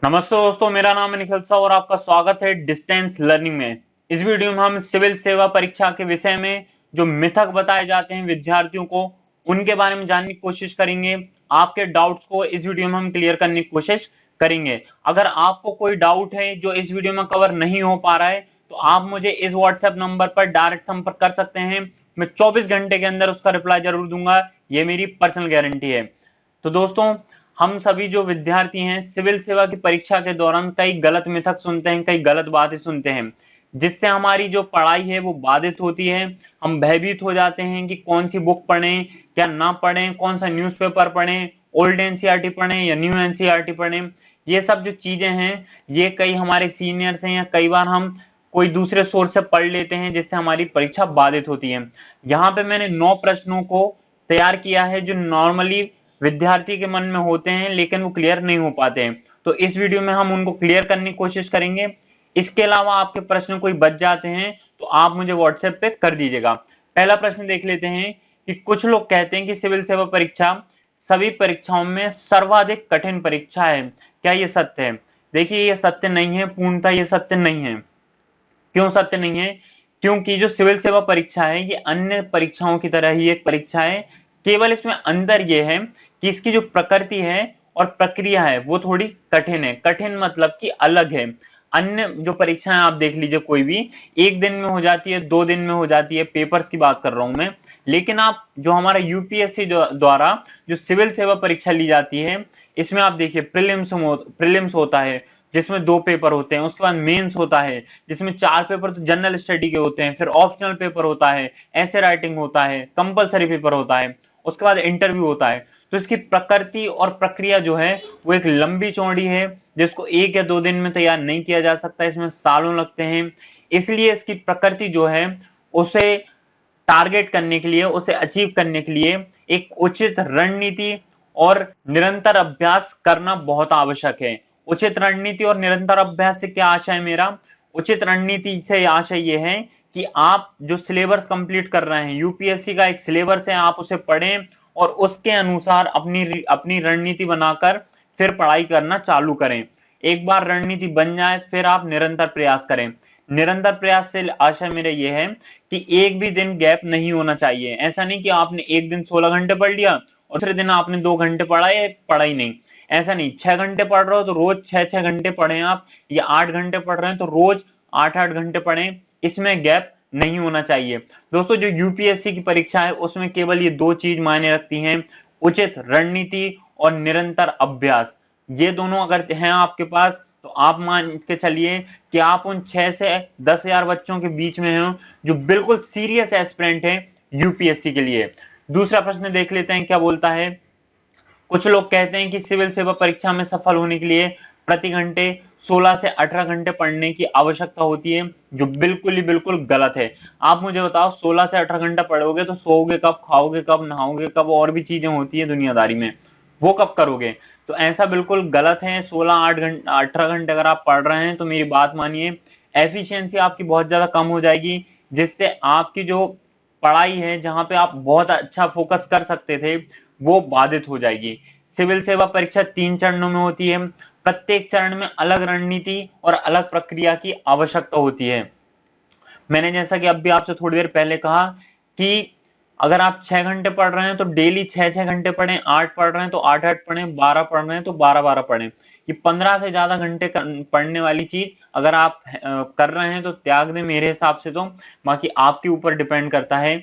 नमस्ते दोस्तों, मेरा नाम है निखिल सा और आपका स्वागत है डिस्टेंस लर्निंग में। इस वीडियो में हम सिविल सेवा परीक्षा के विषय में जो मिथक बताए जाते हैं विद्यार्थियों को, उनके बारे में जानने की कोशिश करेंगे। आपके डाउट्स को इस वीडियो में हम क्लियर करने की कोशिश करेंगे। अगर आपको कोई डाउट है जो इस वीडियो में कवर नहीं हो पा रहा है तो आप मुझे इस व्हाट्सएप नंबर पर डायरेक्ट संपर्क कर सकते हैं। मैं 24 घंटे के अंदर उसका रिप्लाई जरूर दूंगा, ये मेरी पर्सनल गारंटी है। तो दोस्तों, हम सभी जो विद्यार्थी हैं सिविल सेवा की परीक्षा के दौरान कई गलत मिथक सुनते हैं, कई गलत बातें सुनते हैं, जिससे हमारी जो पढ़ाई है वो बाधित होती है। हम भयभीत हो जाते हैं कि कौन सी बुक पढ़ें, क्या ना पढ़ें, कौन सा न्यूज़पेपर पढ़ें, ओल्ड एनसीईआरटी पढ़ें या न्यू एनसीईआरटी पढ़ें। ये सब जो चीजें हैं ये कई हमारे सीनियर्स हैं या कई बार हम कोई दूसरे सोर्स से पढ़ लेते हैं, जिससे हमारी परीक्षा बाधित होती है। यहाँ पे मैंने 9 प्रश्नों को तैयार किया है जो नॉर्मली विद्यार्थी के मन में होते हैं लेकिन वो क्लियर नहीं हो पाते हैं। तो इस वीडियो में हम उनको क्लियर करने की कोशिश करेंगे। इसके अलावा आपके प्रश्न कोई बच जाते हैं तो आप मुझे व्हाट्सएप पे कर दीजिएगा। पहला प्रश्न देख लेते हैं कि कुछ लोग कहते हैं कि सिविल सेवा परीक्षा सभी परीक्षाओं में सर्वाधिक कठिन परीक्षा है, क्या ये सत्य है? देखिए, ये सत्य नहीं है, पूर्णतः ये सत्य नहीं है। क्यों सत्य नहीं है? क्योंकि जो सिविल सेवा परीक्षा है ये अन्य परीक्षाओं की तरह ही एक परीक्षा है। केवल इसमें अंतर ये है कि इसकी जो प्रकृति है और प्रक्रिया है वो थोड़ी कठिन है। कठिन मतलब कि अलग है। अन्य जो परीक्षाएं आप देख लीजिए, कोई भी एक दिन में हो जाती है, 2 दिन में हो जाती है, पेपर्स की बात कर रहा हूं मैं। लेकिन आप जो हमारा यूपीएससी द्वारा जो सिविल सेवा परीक्षा ली जाती है, इसमें आप देखिए प्रीलिम्स होता है जिसमें 2 पेपर होते हैं, उसके बाद मेंस होता है जिसमें 4 पेपर तो जनरल स्टडी के होते हैं, फिर ऑप्शनल पेपर होता है, ऐसे राइटिंग होता है, कंपलसरी पेपर होता है, उसके बाद इंटरव्यू होता है। तो इसकी प्रकृति और प्रक्रिया जो है वो एक लंबी चौड़ी है, जिसको 1 या 2 दिन में तैयार नहीं किया जा सकता, इसमें सालों लगते हैं। इसलिए इसकी प्रकृति जो है उसे टारगेट करने के लिए, उसे अचीव करने के लिए एक उचित रणनीति और निरंतर अभ्यास करना बहुत आवश्यक है। उचित रणनीति और निरंतर अभ्यास से क्या आशय है मेरा? उचित रणनीति से आशय ये है कि आप जो सिलेबस कंप्लीट कर रहे हैं, यूपीएससी का एक सिलेबस है, आप उसे पढ़ें और उसके अनुसार अपनी रणनीति बनाकर फिर पढ़ाई करना चालू करें। एक बार रणनीति बन जाए फिर आप निरंतर प्रयास करें। निरंतर प्रयास से आशय मेरा यह है कि एक भी दिन गैप नहीं होना चाहिए। ऐसा नहीं कि आपने एक दिन 16 घंटे पढ़ लिया और दूसरे दिन आपने 2 घंटे पढ़ा या पढ़ा ही नहीं। ऐसा नहीं, 6 घंटे पढ़ रहे हो तो रोज 6-6 घंटे पढ़ें आप, या 8 घंटे पढ़ रहे हैं तो रोज 8-8 घंटे पढ़ें। इसमें गैप नहीं होना चाहिए। दोस्तों, जो यूपीएससी की परीक्षा है उसमें केवल ये 2 चीज मायने रखती हैं, उचित रणनीति और निरंतर अभ्यास। ये दोनों अगर हैं आपके पास तो आप मान के चलिए कि आप उन 6 से 10,000 बच्चों के बीच में हो जो बिल्कुल सीरियस एस्पिरेंट है यूपीएससी के लिए। दूसरा प्रश्न देख लेते हैं क्या बोलता है। कुछ लोग कहते हैं कि सिविल सेवा परीक्षा में सफल होने के लिए प्रति घंटे 16 से 18 घंटे पढ़ने की आवश्यकता होती है, जो बिल्कुल ही बिल्कुल गलत है। आप मुझे बताओ, 16 से 18 घंटा पढ़ोगे तो सोओगे कब, खाओगे कब, नहाओगे कब, और भी चीजें होती है दुनियादारी में, वो कब करोगे? तो ऐसा बिल्कुल गलत है। 18 घंटे अगर आप पढ़ रहे हैं तो मेरी बात मानिए, एफिशिएंसी आपकी बहुत ज्यादा कम हो जाएगी, जिससे आपकी जो पढ़ाई है, जहां पे आप बहुत अच्छा फोकस कर सकते थे, वो बाधित हो जाएगी। सिविल सेवा परीक्षा 3 चरणों में होती है। प्रत्येक चरण में अलग रणनीति और अलग प्रक्रिया की आवश्यकता होती है। मैंने जैसा कि अभी आपसे थोड़ी देर पहले कहा कि अगर आप 6 घंटे पढ़ रहे हैं तो डेली 6-6 घंटे पढ़ें, 8 पढ़ रहे हैं तो 8-8 पढ़ें, 12 पढ़ रहे हैं तो 12-12 पढ़ें। ये 15 से ज्यादा घंटे पढ़ने वाली चीज अगर आप कर रहे हैं तो त्याग दें मेरे हिसाब से। तो बाकी आपके ऊपर डिपेंड करता है।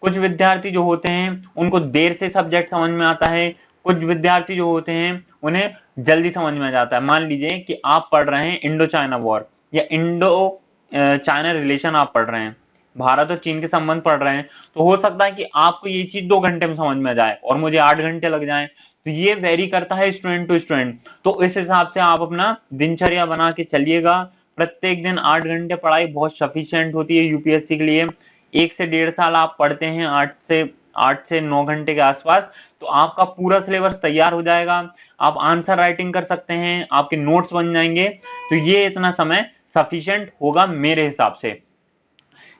कुछ विद्यार्थी जो होते हैं उनको देर से सब्जेक्ट समझ में आता है, कुछ विद्यार्थी जो होते हैं उन्हें जल्दी समझ में आ जाता है। मान लीजिए कि आप पढ़ रहे हैं इंडो चाइना वॉर या इंडो चाइना रिलेशन आप पढ़ रहे हैं, भारत और चीन के संबंध पढ़ रहे हैं, तो हो सकता है कि आपको ये चीज 2 घंटे में समझ में आ जाए और मुझे 8 घंटे लग जाए। तो ये वेरी करता है स्टूडेंट टू स्टूडेंट। तो इस हिसाब से आप अपना दिनचर्या बना के चलिएगा। प्रत्येक दिन 8 घंटे पढ़ाई बहुत सफिशिएंट होती है यूपीएससी के लिए। 1 से 1.5 साल आप पढ़ते हैं 8 से 9 घंटे के आसपास, तो आपका पूरा सिलेबस तैयार हो जाएगा। आप आंसर राइटिंग कर सकते हैं, आपके नोट्स बन जाएंगे। तो ये इतना समय सफिशिएंट होगा मेरे हिसाब से।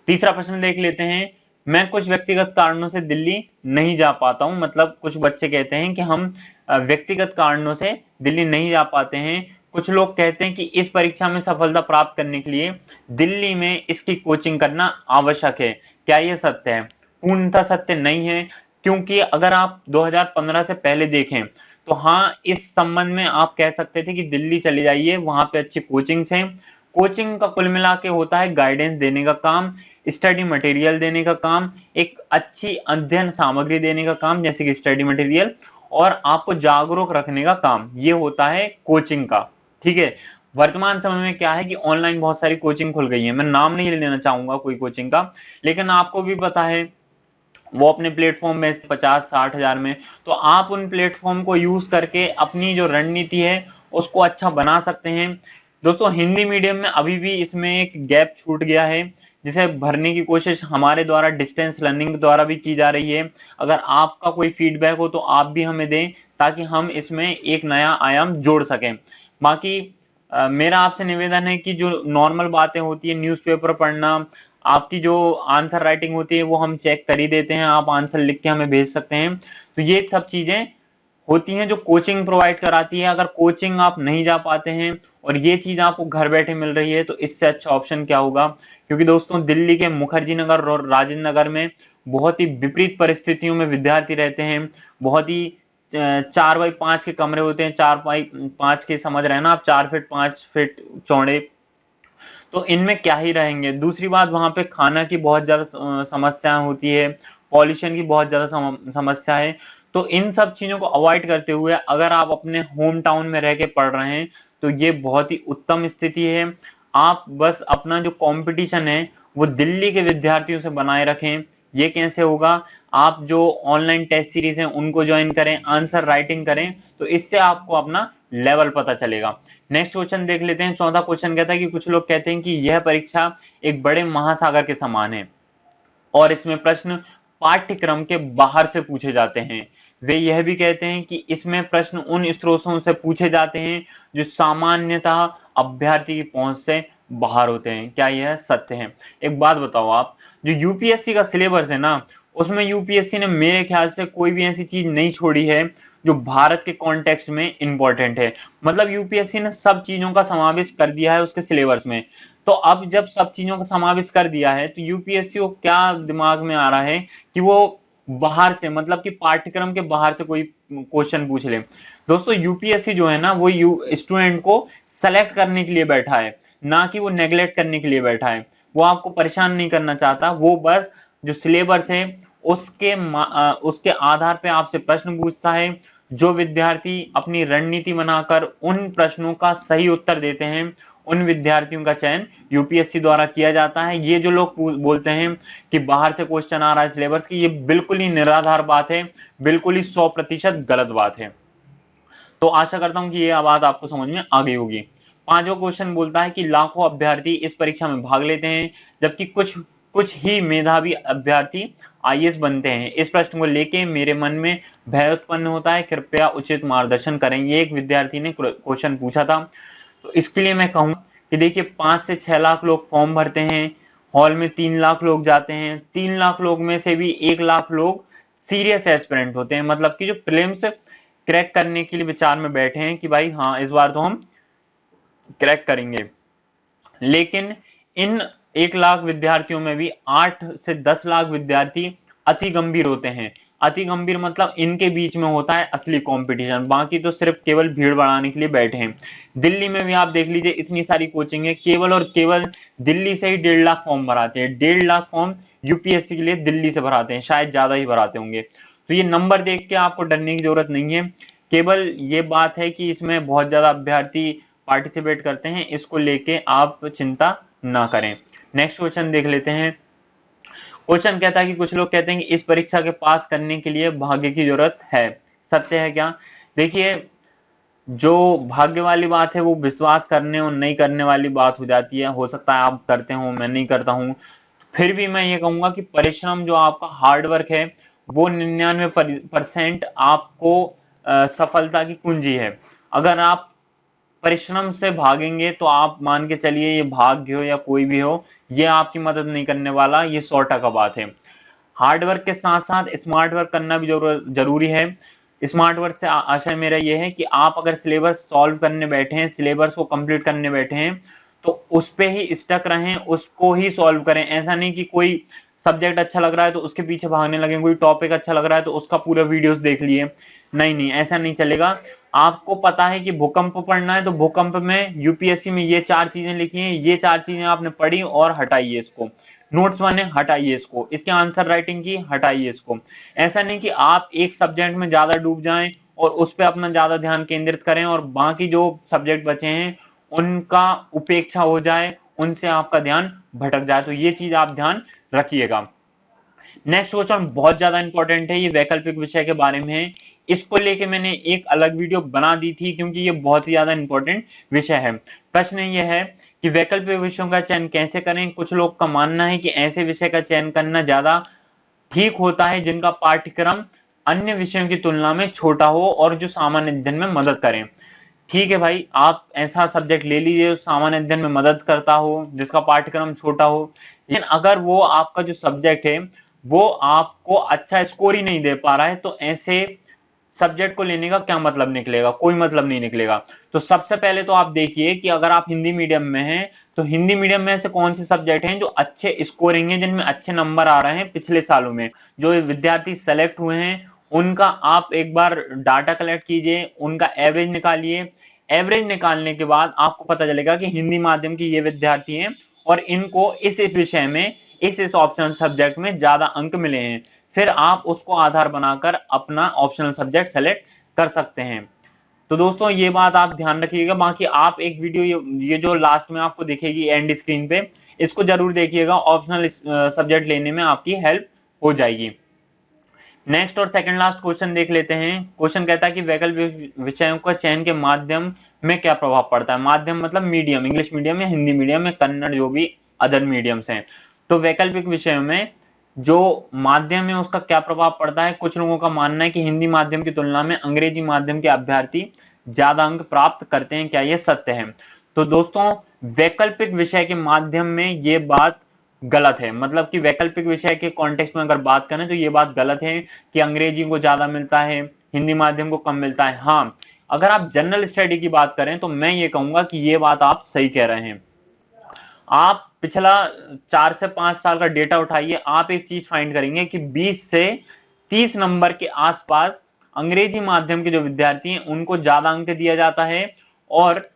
तीसरा प्रश्न देख लेते हैं। मैं कुछ व्यक्तिगत कारणों से दिल्ली नहीं जा पाता हूं, मतलब कुछ बच्चे कहते हैं कि हम व्यक्तिगत कारणों से दिल्ली नहीं जा पाते हैं, कुछ लोग कहते हैं कि इस परीक्षा में सफलता प्राप्त करने के लिए दिल्ली में इसकी कोचिंग करना आवश्यक है। क्या यह सत्य है? पूर्णतः सत्य नहीं है, क्योंकि अगर आप 2015 से पहले देखें तो हाँ, इस संबंध में आप कह सकते थे कि दिल्ली चले जाइए, वहां पे अच्छी कोचिंग्स हैं। कोचिंग का कुल मिला के होता है गाइडेंस देने का काम, स्टडी मटेरियल देने का काम, एक अच्छी अध्ययन सामग्री देने का काम जैसे कि स्टडी मटेरियल, और आपको जागरूक रखने का काम, ये होता है कोचिंग का। ठीक है, वर्तमान समय में क्या है कि ऑनलाइन बहुत सारी कोचिंग खुल गई है, मैं नाम नहीं लेना चाहूंगा कोई कोचिंग का, लेकिन आपको भी पता है वो अपने प्लेटफॉर्म में 50-60 हजार में, तो आप उन प्लेटफॉर्म को यूज करके अपनी जो रणनीति है उसको अच्छा बना सकते हैं। दोस्तों, हिंदी मीडियम में अभी भी इसमें एक गैप छूट गया है, जिसे भरने की कोशिश हमारे द्वारा डिस्टेंस लर्निंग द्वारा भी की जा रही है। अगर आपका कोई फीडबैक हो तो आप भी हमें दें, ताकि हम इसमें एक नया आयाम जोड़ सकें। बाकी मेरा आपसे निवेदन है कि जो नॉर्मल बातें होती है, न्यूज़पेपर पढ़ना, आपकी जो आंसर राइटिंग होती है वो हम चेक कर ही देते हैं, आप आंसर लिख के हमें भेज सकते हैं। तो ये सब चीजें होती हैं जो कोचिंग प्रोवाइड कराती है। अगर कोचिंग आप नहीं जा पाते हैं और ये चीज आपको घर बैठे मिल रही है, तो इससे अच्छा ऑप्शन क्या होगा? क्योंकि दोस्तों, दिल्ली के मुखर्जी नगर और राजेंद्र नगर में बहुत ही विपरीत परिस्थितियों में विद्यार्थी रहते हैं। बहुत ही 4x5 के कमरे होते हैं, 4x5 के, समझ रहे हैं ना आप, 4 फीट 5 फीट चौड़े। तो इनमें क्या ही रहेंगे। दूसरी बात, वहां पे खाना की बहुत ज्यादा समस्या होती है, पॉल्यूशन की बहुत ज्यादा समस्या है। तो इन सब चीजों को अवॉइड करते हुए अगर आप अपने होम टाउन में रह के पढ़ रहे हैं तो ये बहुत ही उत्तम स्थिति है। आप बस अपना जो कंपटीशन है वो दिल्ली के विद्यार्थियों से बनाए रखें। ये कैसे होगा? आप जो ऑनलाइन टेस्ट सीरीज हैं उनको ज्वाइन करें, आंसर राइटिंग करें, तो इससे आपको अपना लेवल पता चलेगा। नेक्स्ट क्वेश्चन देख लेते हैं। चौथा क्वेश्चन कहता है कि कुछ लोग कहते हैं कि यह परीक्षा एक बड़े महासागर के समान है और इसमें प्रश्न पाठ्यक्रम के बाहर से पूछे जाते हैं। वे यह भी कहते हैं कि इसमें प्रश्न उन स्रोतों से पूछे जाते हैं जो सामान्यतः अभ्यर्थी की पहुंच से बाहर होते हैं। क्या यह सत्य है? एक बात बताओ, आप जो यूपीएससी का सिलेबस है ना, उसमें यूपीएससी ने मेरे ख्याल से कोई भी ऐसी चीज नहीं छोड़ी है जो भारत के कॉन्टेक्स्ट में इंपॉर्टेंट है। मतलब यूपीएससी ने सब चीजों का समावेश कर दिया है उसके सिलेबस में। तो अब जब सब चीजों का समावेश कर दिया है तो यूपीएससी को क्या दिमाग में आ रहा है कि वो बाहर से, मतलब कि पाठ्यक्रम के बाहर से कोई क्वेश्चन पूछ ले। दोस्तों, यूपीएससी जो है ना, वो स्टूडेंट को सेलेक्ट करने के लिए बैठा है, ना कि वो नेग्लेक्ट करने के लिए बैठा है। वो आपको परेशान नहीं करना चाहता, वो बस जो सिलेबस है उसके आधार पे आपसे प्रश्न पूछता है। जो विद्यार्थी अपनी रणनीति बनाकर उन प्रश्नों का सही उत्तर देते हैं, उन विद्यार्थियों का चयन यूपीएससी द्वारा किया जाता है। ये जो लोग बोलते हैं कि बाहर से क्वेश्चन आ रहा है सिलेबस की, ये बिल्कुल ही निराधार बात है, बिल्कुल ही 100% गलत बात है। तो आशा करता हूं कि ये बात आपको समझ में आ गई होगी। पांचवा क्वेश्चन बोलता है कि लाखों अभ्यर्थी इस परीक्षा में भाग लेते हैं, जबकि कुछ कुछ ही मेधावी अभ्यर्थी आईएएस बनते हैं। इस प्रश्न को लेके मेरे मन में भय उत्पन्न होता है, कृपया उचित मार्गदर्शन करें। ये एक विद्यार्थी ने क्वेश्चन पूछा था। तो इसके लिए मैं कहूँ कि देखिए, 5 से 6 लाख लोग फॉर्म भरते हैं, हॉल में 3 लाख लोग जाते हैं, 3 लाख लोग में से भी 1 लाख लोग सीरियस एस्पिरेंट होते हैं, मतलब कि जो प्रीलिम्स क्रैक करने के लिए विचार में बैठे हैं कि भाई हाँ, इस बार तो हम क्रैक करेंगे। लेकिन इन 1 लाख विद्यार्थियों में भी 8 से 10 लाख विद्यार्थी अति गंभीर होते हैं। अति गंभीर मतलब इनके बीच में होता है असली कंपटीशन, बाकी तो सिर्फ केवल भीड़ बढ़ाने के लिए बैठे हैं। दिल्ली में भी आप देख लीजिए, इतनी सारी कोचिंग है, केवल और केवल दिल्ली से ही 1.5 लाख फॉर्म भराते हैं। 1.5 लाख फॉर्म यूपीएससी के लिए दिल्ली से भराते हैं, शायद ज्यादा ही भराते होंगे। तो ये नंबर देख के आपको डरने की जरूरत नहीं है। केवल ये बात है कि इसमें बहुत ज्यादा अभ्यर्थी पार्टिसिपेट करते हैं, इसको लेके आप चिंता ना करें। नेक्स्ट क्वेश्चन देख लेते हैं। क्वेश्चन कहता है कि कुछ लोग कहते हैं कि इस परीक्षा के पास करने के लिए भाग्य की जरूरत है। सत्य है क्या? देखिए, जो भाग्य वाली बात है वो विश्वास करने और नहीं करने वाली बात हो जाती है। हो सकता है आप करते हो, मैं नहीं करता हूं, फिर भी मैं ये कहूंगा कि परिश्रम, जो आपका हार्डवर्क है, वो 99% आपको सफलता की कुंजी है। अगर आप परिश्रम से भागेंगे तो आप मान के चलिए, ये भाग्य हो या कोई भी हो, ये आपकी मदद नहीं करने वाला, ये 100% बात है। हार्डवर्क के साथ साथ स्मार्ट वर्क करना भी जरूरी है। स्मार्ट वर्क से आशय मेरा ये है कि आप अगर सिलेबस सॉल्व करने बैठे हैं, सिलेबस को कंप्लीट करने बैठे हैं, तो उस पे ही स्टक रहें, उसको ही सॉल्व करें। ऐसा नहीं कि कोई सब्जेक्ट अच्छा लग रहा है तो उसके पीछे भागने लगे, कोई टॉपिक अच्छा लग रहा है तो उसका पूरा वीडियोस देख लिए। नहीं नहीं, ऐसा नहीं चलेगा। आपको पता है कि भूकंप पढ़ना है तो भूकंप में यूपीएससी में ये 4 चीजें लिखी हैं, ये 4 चीजें आपने पढ़ी और हटाइए इसको, नोट्स बने हटाइए इसको, इसके आंसर राइटिंग की हटाइए इसको। ऐसा नहीं कि आप एक सब्जेक्ट में ज्यादा डूब जाएं और उस पर अपना ज्यादा ध्यान केंद्रित करें और बाकी जो सब्जेक्ट बचे हैं उनका उपेक्षा हो जाए, उनसे आपका ध्यान भटक जाए। तो ये चीज आप ध्यान रखिएगा। नेक्स्ट क्वेश्चन बहुत ज्यादा इंपॉर्टेंट है, ये वैकल्पिक विषय के बारे में है। इसको लेके मैंने एक अलग वीडियो बना दी थी क्योंकि ये बहुत ही ज्यादा इंपॉर्टेंट विषय है। प्रश्न ये है कि वैकल्पिक विषयों का चयन कैसे करें। कुछ लोग का मानना है कि ऐसे विषय का चयन करना ज्यादा ठीक होता है जिनका पाठ्यक्रम अन्य विषयों की तुलना में छोटा हो और जो सामान्य अध्ययन में मदद करें। ठीक है भाई, आप ऐसा सब्जेक्ट ले लीजिए सामान्य अध्ययन में मदद करता हो, जिसका पाठ्यक्रम छोटा हो। लेकिन अगर वो आपका जो सब्जेक्ट है वो आपको अच्छा स्कोर ही नहीं दे पा रहा है, तो ऐसे सब्जेक्ट को लेने का क्या मतलब निकलेगा, कोई मतलब नहीं निकलेगा। तो सबसे पहले तो आप देखिए कि अगर आप हिंदी मीडियम में हैं तो हिंदी मीडियम में ऐसे कौन से सब्जेक्ट हैं जो अच्छे स्कोरिंग हैं, जिनमें अच्छे नंबर आ रहे हैं। पिछले सालों में जो विद्यार्थी सेलेक्ट हुए हैं उनका आप एक बार डाटा कलेक्ट कीजिए, उनका एवरेज निकालिए। एवरेज निकालने के बाद आपको पता चलेगा कि हिंदी माध्यम के ये विद्यार्थी हैं और इनको इस विषय में इस ऑप्शनल सब्जेक्ट में ज्यादा अंक मिले हैं। फिर आप उसको आधार बनाकर अपना ऑप्शनल सब्जेक्ट सेलेक्ट कर सकते हैं। तो दोस्तों ये बात आप ध्यान रखिएगा। बाकी आप एक वीडियो ये जो लास्ट में आपको दिखेगी एंड स्क्रीन पे, इसको जरूर देखिएगा, ऑप्शनल सब्जेक्ट लेने में आपकी हेल्प हो जाएगी। नेक्स्ट और सेकंड लास्ट क्वेश्चन देख लेते हैं। क्वेश्चन कहता है कि वैकल्पिक विषयों का चयन के माध्यम में क्या प्रभाव पड़ता है। माध्यम मतलब मीडियम, इंग्लिश मीडियम या हिंदी मीडियम या कन्नड़, जो भी अदर मीडियम्स हैं। तो वैकल्पिक विषयों में जो माध्यम है उसका क्या प्रभाव पड़ता है। कुछ लोगों का मानना है कि हिंदी माध्यम की तुलना में अंग्रेजी माध्यम के अभ्यर्थी ज्यादा अंक प्राप्त करते हैं। क्या यह सत्य है? तो दोस्तों वैकल्पिक विषय के माध्यम में ये बात गलत है। मतलब कि वैकल्पिक विषय के कॉन्टेक्स्ट में अगर बात करें तो ये बात गलत है कि अंग्रेजी को ज्यादा मिलता है, हिंदी माध्यम को कम मिलता है। हाँ, अगर आप जनरल स्टडी की बात करें तो मैं ये कहूंगा कि ये बात आप सही कह रहे हैं। आप पिछला 4 से 5 साल का डेटा उठाइए, आप एक चीज फाइंड करेंगे कि 20 से 30 नंबर के आसपास अंग्रेजी माध्यम के जो विद्यार्थी हैं उनको ज्यादा अंक दिया जाता है और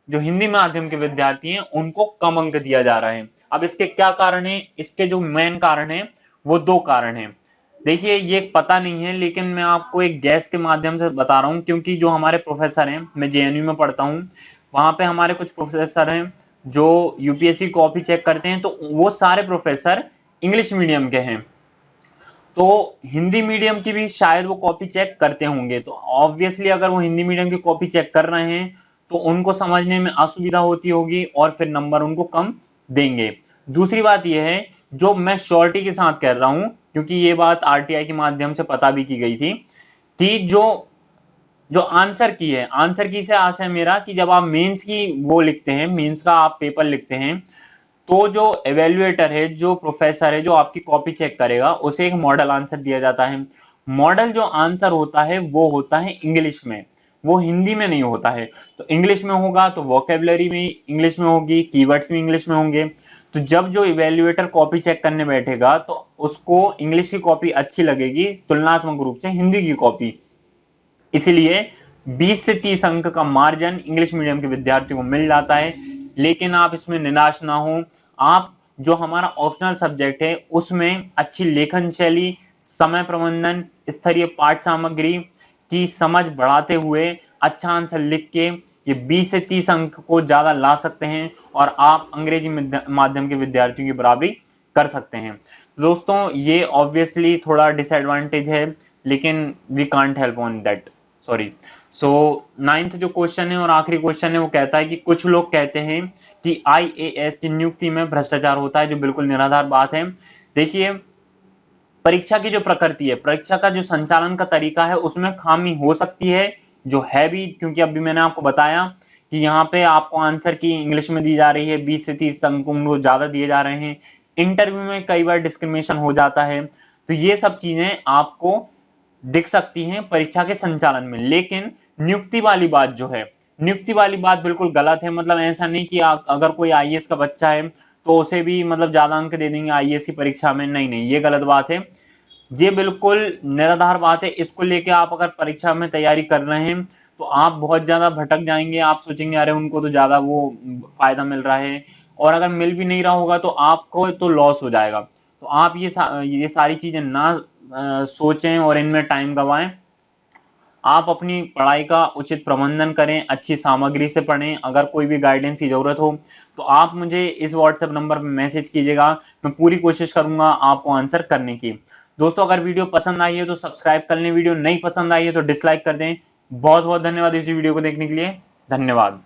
जो हिंदी माध्यम के विद्यार्थी हैं उनको कम अंक दिया जा रहा है। अब इसके क्या कारण है? इसके जो मेन कारण है वो 2 कारण है। देखिए ये पता नहीं है लेकिन मैं आपको एक गैस के माध्यम से बता रहा हूं, क्योंकि जो हमारे प्रोफेसर हैं, मैं जेएनयू में पढ़ता हूं, वहां पे हमारे कुछ प्रोफेसर हैं जो यूपीएससी कॉपी चेक करते हैं, तो वो सारे प्रोफेसर इंग्लिश मीडियम के हैं। तो हिंदी मीडियम की भी शायद वो कॉपी चेक करते होंगे। तो ऑब्वियसली अगर वो हिंदी मीडियम की कॉपी चेक कर रहे हैं तो उनको समझने में असुविधा होती होगी और फिर नंबर उनको कम देंगे। दूसरी बात यह है, जो मैं श्योरिटी के साथ कह रहा हूं क्योंकि ये बात आरटीआई के माध्यम से पता भी की गई थी कि जो जो आंसर की है, आंसर की से आशा है मेरा कि जब आप मेंस की वो लिखते हैं, मेंस का आप पेपर लिखते हैं, तो जो एवेल्युएटर है, जो प्रोफेसर है, जो आपकी कॉपी चेक करेगा, उसे एक मॉडल आंसर दिया जाता है। मॉडल जो आंसर होता है वो होता है इंग्लिश में, वो हिंदी में नहीं होता है। तो इंग्लिश में होगा तो वोकेबलरी भी इंग्लिश में होगी, कीवर्ड्स भी इंग्लिश में होंगे। तो जब जो इवेल्युएटर कॉपी चेक करने बैठेगा तो उसको इंग्लिश की कॉपी अच्छी लगेगी तुलनात्मक रूप से हिंदी की कॉपी। इसलिए 20 से 30 अंक का मार्जिन इंग्लिश मीडियम के विद्यार्थियों को मिल जाता है। लेकिन आप इसमें निराश ना हो, आप जो हमारा ऑप्शनल सब्जेक्ट है उसमें अच्छी लेखन शैली, समय प्रबंधन, स्तरीय पाठ सामग्री की समझ बढ़ाते हुए अच्छा आंसर लिख के ये 20 से 30 अंक को ज्यादा ला सकते हैं और आप अंग्रेजी माध्यम के विद्यार्थियों की बराबरी कर सकते हैं। दोस्तों ये ऑब्वियसली थोड़ा डिसएडवांटेज है लेकिन we can't help on that, sorry. So 9th जो क्वेश्चन है और आखिरी क्वेश्चन है वो कहता है कि कुछ लोग कहते हैं कि आईएएस की नियुक्ति में भ्रष्टाचार होता है, जो बिल्कुल निराधार बात है। देखिए परीक्षा की जो प्रकृति है, परीक्षा का जो संचालन का तरीका है उसमें खामी हो सकती है, जो है भी, क्योंकि अभी मैंने आपको बताया कि यहाँ पे आपको आंसर की इंग्लिश में दी जा रही है, 20 से 30 अंक उनको ज्यादा दिए जा रहे हैं। इंटरव्यू में कई बार डिस्क्रिमिनेशन हो जाता है। तो ये सब चीजें आपको दिख सकती हैं परीक्षा के संचालन में। लेकिन नियुक्ति वाली बात जो है, नियुक्ति वाली बात बिल्कुल गलत है। मतलब ऐसा नहीं कि अगर कोई आईएएस का बच्चा है तो उसे भी मतलब ज्यादा अंक दे देंगे आईएएस की परीक्षा में, नहीं नहीं, ये गलत बात है। ये बिल्कुल निराधार बात है। इसको लेके आप अगर परीक्षा में तैयारी कर रहे हैं तो आप बहुत ज्यादा भटक जाएंगे। आप सोचेंगे अरे उनको तो ज्यादा वो फायदा मिल रहा है, और अगर मिल भी नहीं रहा होगा तो आपको तो लॉस हो जाएगा। तो आप ये सारी चीजें ना सोचें और इनमें टाइम गवाएं। आप अपनी पढ़ाई का उचित प्रबंधन करें, अच्छी सामग्री से पढ़ें। अगर कोई भी गाइडेंस की जरूरत हो तो आप मुझे इस व्हाट्सएप नंबर पर मैसेज कीजिएगा, मैं पूरी कोशिश करूंगा आपको आंसर करने की। दोस्तों, अगर वीडियो पसंद आई है तो सब्सक्राइब कर लें, वीडियो नहीं पसंद आई है तो डिसलाइक कर दें। बहुत बहुत धन्यवाद इस वीडियो को देखने के लिए। धन्यवाद।